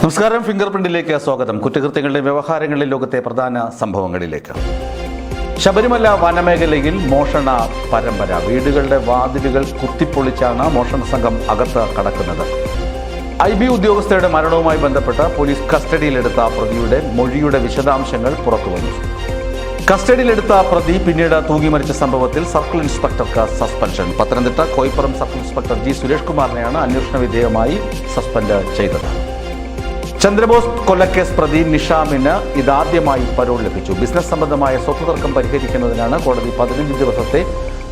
നമസ്കാരം. ഫിംഗർ പ്രിന്റിലേക്ക് സ്വാഗതം. കുറ്റകൃത്യങ്ങളുടെ വ്യവഹാരങ്ങളിലെ ലോകത്തെ പ്രധാന സംഭവങ്ങളിലേക്ക്. ശബരിമല വനമേഖലയിൽ മോഷണ പരമ്പര. വീടുകളുടെ വാതിലുകൾ കുത്തിപ്പൊളിച്ചാണ് മോഷണ സംഘം അകത്ത് കടക്കുന്നത്. IB ഉദ്യോഗസ്ഥരുടെ മരണവുമായി ബന്ധപ്പെട്ട് പോലീസ് കസ്റ്റഡിയിലെടുത്ത പ്രതിയുടെ മൊഴിയുടെ വിശദാംശങ്ങൾ പുറത്തുവന്നു. കസ്റ്റഡിയിലെടുത്ത പ്രതി പിന്നീട് തൂങ്ങി മരിച്ച സംഭവത്തിൽ സർക്കിൾ ഇൻസ്പെക്ടർക്ക് suspension. Pathanamthitta Koipuram circle inspector G. Suresh കുമാറിനെയാണ് അന്വേഷണ വിധേയമായി സസ്പെൻഡ് ചെയ്തത്. ചന്ദ്രബോസ് കൊലക്കേസ് പ്രതി നിഷാമിന് ഇതാദ്യമായി പരോൾ ലഭിച്ചു. ബിസിനസ് സംബന്ധമായ സ്വത്ത് തർക്കം പരിഹരിക്കുന്നതിനാണ് കോടതി 15 ദിവസത്തെ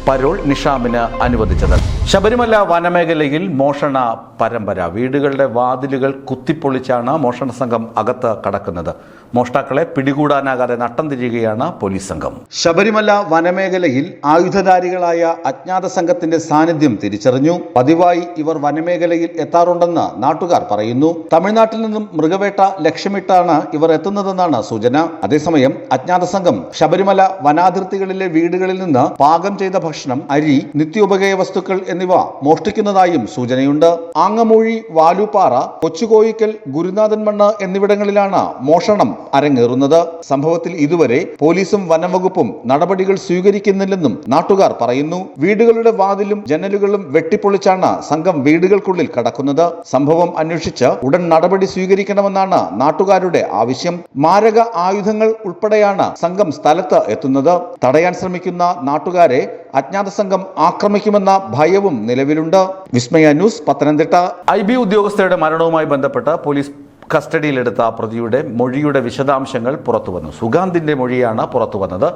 പരോൾ നിഷാമിന് അനുവദിച്ചത്. ശബരിമല വനമേഖലയിൽ മോഷണ പരമ്പര. വീടുകളുടെ വാതിലുകൾ കുത്തിപ്പൊളിച്ചാണ് മോഷണ സംഘം അകത്ത് കടക്കുന്നത്. മോഷ്ടാക്കളെ പിടികൂടാനാകാതെ നട്ടം തിരിയുകയാണ് പോലീസ് സംഘം. ശബരിമല വനമേഖലയിൽ ആയുധധാരികളായ അജ്ഞാത സംഘത്തിന്റെ സാന്നിധ്യം തിരിച്ചറിഞ്ഞു. പതിവായി ഇവർ വനമേഖലയിൽ എത്താറുണ്ടെന്ന് നാട്ടുകാർ പറയുന്നു. തമിഴ്നാട്ടിൽ നിന്നും മൃഗവേട്ട ലക്ഷ്യമിട്ടാണ് ഇവർ എത്തുന്നതെന്നാണ് സൂചന. അതേസമയം അജ്ഞാത സംഘം ശബരിമല വനാതിർത്തികളിലെ വീടുകളിൽ നിന്ന് പാകം ചെയ്ത ഭക്ഷണം, അരി, നിത്യോപകരണ വസ്തുക്കൾ എന്നിവ മോഷ്ടിക്കുന്നതായും സൂചനയുണ്ട്. ആങ്ങമൂഴി, വാലുപാറ, കൊച്ചുകോയിക്കൽ, ഗുരുനാഥൻ മണ്ണ് എന്നിവിടങ്ങളിലാണ് മോഷണം അരങ്ങേറുന്നത്. സംഭവത്തിൽ ഇതുവരെ പോലീസും വനംവകുപ്പും നടപടികൾ സ്വീകരിക്കുന്നില്ലെന്നും നാട്ടുകാർ പറയുന്നു. വീടുകളുടെ വാതിലും ജനലുകളും വെട്ടിപ്പൊളിച്ചാണ് സംഘം വീടുകൾക്കുള്ളിൽ കടക്കുന്നത്. സംഭവം അന്വേഷിച്ച് ഉടൻ നടപടി സ്വീകരിക്കണമെന്നാണ് നാട്ടുകാരുടെ ആവശ്യം. മാരക ആയുധങ്ങൾ ഉൾപ്പെടെയാണ് സംഘം സ്ഥലത്ത് എത്തുന്നത്. തടയാൻ ശ്രമിക്കുന്ന നാട്ടുകാരെ അജ്ഞാത സംഘം ആക്രമിക്കുമെന്ന ഭയവും നിലവിലുണ്ട്. വിസ്മയ ന്യൂസ്, പത്തനംതിട്ട. IB ഉദ്യോഗസ്ഥരുടെ മരണവുമായി ബന്ധപ്പെട്ട് പോലീസ് കസ്റ്റഡിയിലെടുത്ത പ്രതിയുടെ മൊഴിയുടെ വിശദാംശങ്ങൾ പുറത്തുവന്നു. സുഗാന്തിന്റെ മൊഴിയാണ് പുറത്തുവന്നത്.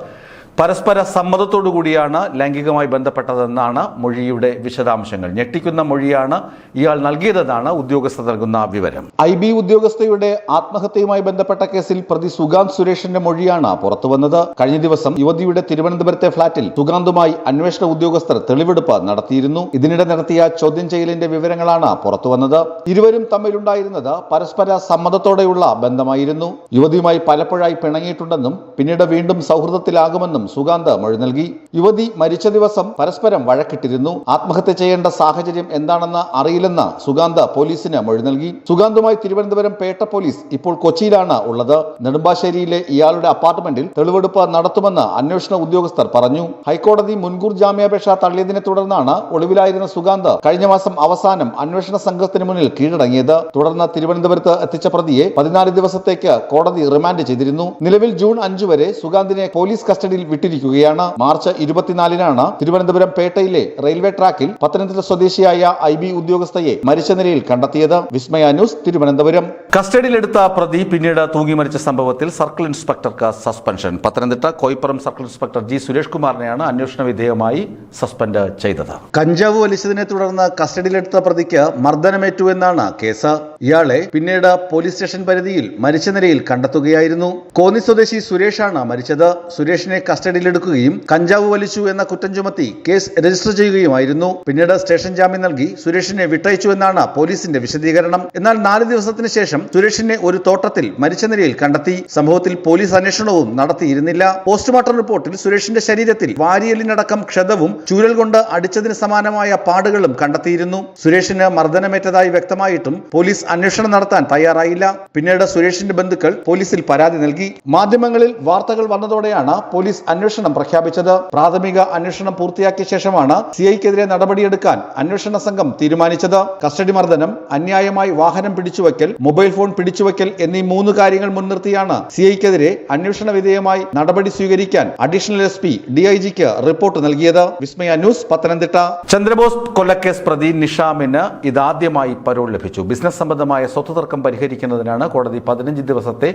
പരസ്പര സമ്മതത്തോടുകൂടിയാണ് ലൈംഗികമായി ബന്ധപ്പെട്ടതെന്നാണ് മൊഴിയുടെ വിശദാംശങ്ങൾ. ഞെട്ടിക്കുന്ന മൊഴിയാണ് ഇയാൾ നൽകിയതെന്നാണ് ഉദ്യോഗസ്ഥർ നൽകുന്ന വിവരം. IB ഉദ്യോഗസ്ഥയുടെ ആത്മഹത്യയുമായി ബന്ധപ്പെട്ട കേസിൽ പ്രതി സുഗാന്ത് സുരേഷിന്റെ മൊഴിയാണ് പുറത്തുവന്നത്. കഴിഞ്ഞ ദിവസം യുവതിയുടെ തിരുവനന്തപുരത്തെ ഫ്ളാറ്റിൽ സുഗാന്തുമായി അന്വേഷണ ഉദ്യോഗസ്ഥർ തെളിവെടുപ്പ് നടത്തിയിരുന്നു. ഇതിനിടെ നടത്തിയ ചോദ്യം ചെയ്യലിന്റെ വിവരങ്ങളാണ് പുറത്തുവന്നത്. ഇരുവരും തമ്മിലുണ്ടായിരുന്നത് പരസ്പര സമ്മതത്തോടെയുള്ള ബന്ധമായിരുന്നു. യുവതിയുമായി പലപ്പോഴായി പിണങ്ങിയിട്ടുണ്ടെന്നും പിന്നീട് വീണ്ടും സൗഹൃദത്തിലാകുമെന്നും സുഗാന്ത് മൊഴി നൽകി. യുവതി മരിച്ച ദിവസം പരസ്പരം വഴക്കിട്ടിരുന്നു. ആത്മഹത്യ ചെയ്യേണ്ട സാഹചര്യം എന്താണെന്ന് അറിയില്ലെന്ന് സുഗാന്ത് പോലീസിന് മൊഴി നൽകി. സുഗാന്തുമായി തിരുവനന്തപുരം പേട്ട പോലീസ് ഇപ്പോൾ കൊച്ചിയിലാണ് ഉള്ളത്. നെടുമ്പാശ്ശേരിയിലെ ഇയാളുടെ അപ്പാർട്ട്മെന്റിൽ തെളിവെടുപ്പ് നടത്തുമെന്ന് അന്വേഷണ ഉദ്യോഗസ്ഥർ പറഞ്ഞു. ഹൈക്കോടതി മുൻകൂർ ജാമ്യാപേക്ഷ തള്ളിയതിനെ തുടർന്നാണ് ഒളിവിലായിരുന്ന സുഗാന്ത് കഴിഞ്ഞ മാസം അവസാനം അന്വേഷണ സംഘത്തിന് മുന്നിൽ കീഴടങ്ങിയത്. തുടർന്ന് തിരുവനന്തപുരത്ത് എത്തിച്ച പ്രതിയെ 14 ദിവസത്തേക്ക് കോടതി റിമാൻഡ് ചെയ്തിരുന്നു. നിലവിൽ ജൂൺ 5 വരെ സുഗാന്തിനെ പോലീസ് കസ്റ്റഡിയിൽ വിട്ടിരിക്കുകയാണ്. മാർച്ച് 24-നാണ് തിരുവനന്തപുരം പേട്ടയിലെ റെയിൽവേ ട്രാക്കിൽ പത്തനംതിട്ട സ്വദേശിയായ IB ഉദ്യോഗസ്ഥയെ മരിച്ച നിലയിൽ കണ്ടെത്തിയത്. വിസ്മയ ന്യൂസ്, തിരുവനന്തപുരം. കസ്റ്റഡിയിലെടുത്ത പ്രതി പിന്നീട് തൂങ്ങി മരിച്ച സംഭവത്തിൽ സർക്കിൾ ഇൻസ്പെക്ടർക്ക് suspension. Pathanamthitta Koipuram circle inspector G. Suresh കുമാറിനെയാണ് അന്വേഷണ വിധേയമായി സസ്പെൻഡ് ചെയ്തത്. കഞ്ചാവ് വലിച്ചതിനെ തുടർന്ന് കസ്റ്റഡിയിലെടുത്ത പ്രതിക്ക് മർദ്ദനമേറ്റു എന്നാണ് കേസ്. ഇയാളെ പിന്നീട് പോലീസ് സ്റ്റേഷൻ പരിധിയിൽ മരിച്ച നിലയിൽ കണ്ടെത്തുകയായിരുന്നു. കോന്നി സ്വദേശി സുരേഷാണ് മരിച്ചത്. സുരേഷിനെ കസ്റ്റഡിയിലെടുക്കുകയും കഞ്ചാവ് വലിച്ചു എന്ന കുറ്റം ചുമത്തി കേസ് രജിസ്റ്റർ ചെയ്യുകയുമായിരുന്നു. പിന്നീട് സ്റ്റേഷൻ ജാമ്യം നൽകി സുരേഷിനെ വിട്ടയച്ചു എന്നാണ് പോലീസിന്റെ വിശദീകരണം. എന്നാൽ 4 ദിവസത്തിന് ശേഷം സുരേഷിനെ ഒരു തോട്ടത്തിൽ മരിച്ച നിലയിൽ കണ്ടെത്തി. സംഭവത്തിൽ പോലീസ് അന്വേഷണവും നടത്തിയിരുന്നില്ല. പോസ്റ്റ്മോർട്ടം റിപ്പോർട്ടിൽ സുരേഷിന്റെ ശരീരത്തിൽ വാരിയലിനടക്കം ക്ഷതവും ചൂരൽ കൊണ്ട് അടിച്ചതിന് സമാനമായ പാടുകളും കണ്ടെത്തിയിരുന്നു. സുരേഷിന് മർദ്ദനമേറ്റതായി വ്യക്തമായിട്ടും പോലീസ് അന്വേഷണം നടത്താൻ തയ്യാറായില്ല. പിന്നീട് സുരേഷിന്റെ ബന്ധുക്കൾ പോലീസിൽ പരാതി നൽകി. മാധ്യമങ്ങളിൽ വാർത്തകൾ വന്നതോടെയാണ് പോലീസ് അന്വേഷണം പ്രഖ്യാപിച്ചത്. പ്രാഥമിക അന്വേഷണം പൂർത്തിയാക്കിയ ശേഷമാണ് CIക്കെതിരെ നടപടിയെടുക്കാൻ അന്വേഷണ സംഘം തീരുമാനിച്ചത്. കസ്റ്റഡി മർദ്ദനം, അന്യായമായി വാഹനം പിടിച്ചുവയ്ക്കൽ, മൊബൈൽ ഫോൺ പിടിച്ചുവയ്ക്കൽ എന്നീ 3 കാര്യങ്ങൾ മുൻനിർത്തിയാണ് CIക്കെതിരെ അന്വേഷണ വിധേയമായി നടപടി സ്വീകരിക്കാൻ അഡീഷണൽ SP DIGക്ക് റിപ്പോർട്ട് നൽകിയത്. വിസ്മയ ന്യൂസ്, പത്തനംതിട്ട. ചന്ദ്രബോസ് കൊലക്കേസ് പ്രതി നിഷാമിന് ഇതാദ്യമായി പരോൾ ലഭിച്ചു. ബിസിനസ് സംബന്ധമായ സ്വത്ത് തർക്കം പരിഹരിക്കുന്നതിനാണ് കോടതി 15 ദിവസത്തെ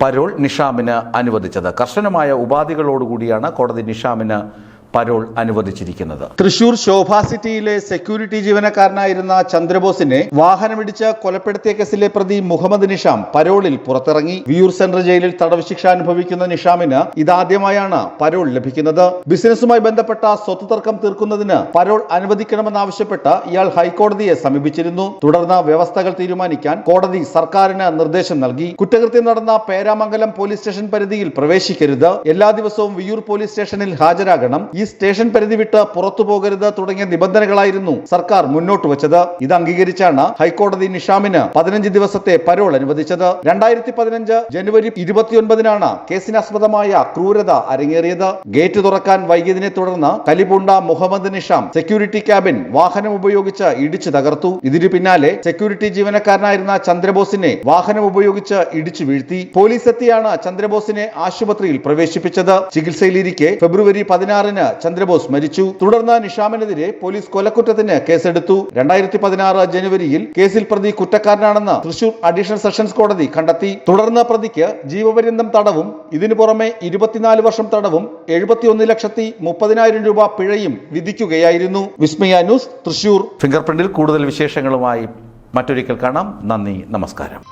പരോൾ നിഷാമിന് അനുവദിച്ചത്. കർശനമായ ഉപാധികളോടുകൂടിയാണ് കോടതി നിഷാമിന് പരോൾ അനുവദിച്ചിരിക്കുന്നത്. തൃശൂർ ശോഭ സിറ്റിയിലെ സെക്യൂരിറ്റി ജീവനക്കാരനായിരുന്ന ചന്ദ്രബോസിനെ വാഹനമിടിച്ച് കൊലപ്പെടുത്തിയ കേസിലെ പ്രതി മുഹമ്മദ് നിഷാം പരോളിൽ പുറത്തിറങ്ങി. വിയൂർ സെൻട്രൽ ജയിലിൽ തടവ് ശിക്ഷ അനുഭവിക്കുന്ന നിഷാമിന് ഇതാദ്യമായാണ് പരോൾ ലഭിക്കുന്നത്. ബിസിനസ്സുമായി ബന്ധപ്പെട്ട സ്വത്ത് തർക്കം തീർക്കുന്നതിന് പരോൾ അനുവദിക്കണമെന്നാവശ്യപ്പെട്ട് ഇയാൾ ഹൈക്കോടതിയെ സമീപിച്ചിരുന്നു. തുടർന്ന് വ്യവസ്ഥകൾ തീരുമാനിക്കാൻ കോടതി സർക്കാരിന് നിർദ്ദേശം നൽകി. കുറ്റകൃത്യം നടന്ന പേരാമംഗലം പോലീസ് സ്റ്റേഷൻ പരിധിയിൽ പ്രവേശിക്കരുത്. എല്ലാ ദിവസവും വിയൂർ പോലീസ് സ്റ്റേഷനിൽ ഹാജരാകണം. ഈ സ്റ്റേഷൻ പരിധി വിട്ട് പുറത്തു പോകരുത് തുടങ്ങിയ നിബന്ധനകളായിരുന്നു സർക്കാർ മുന്നോട്ട് വെച്ചത്. ഇത് അംഗീകരിച്ചാണ് ഹൈക്കോടതി നിഷാമിന് 15 ദിവസത്തെ പരോൾ അനുവദിച്ചത്. 2015 ജനുവരി 29-നാണ് കേസിനാസ്പദമായ ക്രൂരത അരങ്ങേറിയത്. ഗേറ്റ് തുറക്കാൻ വൈകിയതിനെ തുടർന്ന് കലിപൂണ്ട മുഹമ്മദ് നിഷാം സെക്യൂരിറ്റി ക്യാബിൻ വാഹനം ഉപയോഗിച്ച് ഇടിച്ചു തകർത്തു. ഇതിനു പിന്നാലെ സെക്യൂരിറ്റി ജീവനക്കാരനായിരുന്ന ചന്ദ്രബോസിനെ വാഹനം ഉപയോഗിച്ച് ഇടിച്ചു വീഴ്ത്തി. പോലീസ് എത്തിയാണ് ചന്ദ്രബോസിനെ ആശുപത്രിയിൽ പ്രവേശിപ്പിച്ചത്. ചികിത്സയിലിരിക്കെ ഫെബ്രുവരി 16-ന് ചന്ദ്രബോസ് മരിച്ചു. തുടർന്ന് നിഷാമിനെതിരെ പോലീസ് കൊലക്കുറ്റത്തിന് കേസെടുത്തു. 2016 ജനുവരിയിൽ കേസിൽ പ്രതി കുറ്റക്കാരനാണെന്ന് തൃശൂർ അഡീഷണൽ സെഷൻസ് കോടതി കണ്ടെത്തി. തുടർന്ന് പ്രതിക്ക് ജീവപര്യന്തം തടവും ഇതിനു പുറമെ 24 വർഷം തടവും 71,30,000 രൂപ പിഴയും വിധിക്കുകയായിരുന്നു. വിസ്മയ ന്യൂസ്, തൃശൂർ. ഫിംഗർ പ്രിന്റിൽ കൂടുതൽ വിശേഷങ്ങളുമായി മറ്റൊരിക്കൽ കാണാം. നന്ദി, നമസ്കാരം.